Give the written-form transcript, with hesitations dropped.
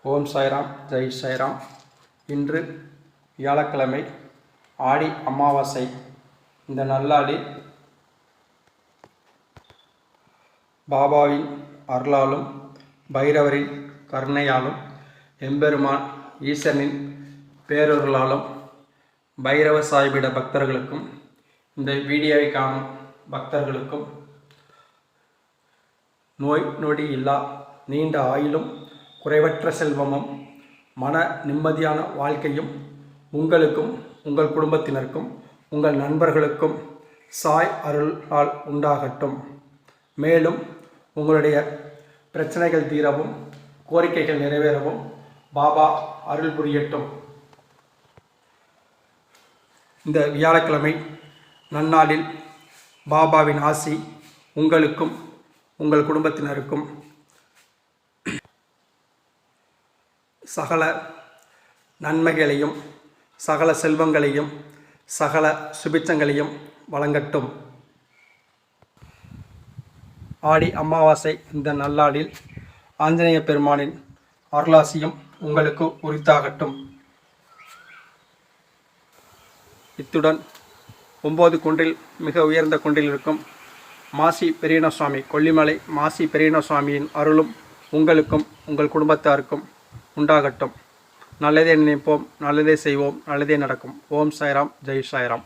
ஓம் சாய்ராம், ஜெய் சாய்ராம். இன்று வியாழக்கிழமை, ஆடி அமாவாசை. இந்த நல்லாளில் பாபாவின் அருளாலும் பைரவரின் கருணையாலும் எம்பெருமான் ஈசனின் பேரொருளாலும் பைரவ சாய்பிட பக்தர்களுக்கும் இந்த வீடியோவை காணும் பக்தர்களுக்கும் நோய் நொடி இல்லா நீண்ட ஆயுளும் குறைவற்ற செல்வமும் மன நிம்மதியான வாழ்க்கையும் உங்களுக்கும் உங்கள் குடும்பத்தினருக்கும் உங்கள் நண்பர்களுக்கும் சாய் அருளால் உண்டாகட்டும். மேலும் உங்களுடைய பிரச்சனைகள் தீரவும் கோரிக்கைகள் நிறைவேறவும் பாபா அருள் புரியட்டும். இந்த வியாழக்கிழமை நன்னாளில் பாபாவின் ஆசி உங்களுக்கும் உங்கள் குடும்பத்தினருக்கும் சகல நன்மைகளையும் சகல செல்வங்களையும் சகல சுபிட்சங்களையும் வழங்கட்டும். ஆடி அமாவாசை இந்த நல்லாளில் ஆஞ்சநேய பெருமானின் அருளாசியும் உங்களுக்கு உரித்தாகட்டும். இத்துடன் 9 குன்றில் மிக உயர்ந்த குன்றில் இருக்கும் மாசி பெரியண்ண சுவாமி, கொல்லிமலை மாசி பெரியண்ண சுவாமியின் அருளும் உங்களுக்கும் உங்கள் குடும்பத்தாருக்கும் உண்டாகட்டும். நல்லதே நினைப்போம், நல்லதே செய்வோம், நல்லதே நடக்கும். ஓம் சாய்ராம், ஜெய் சாய்ராம்.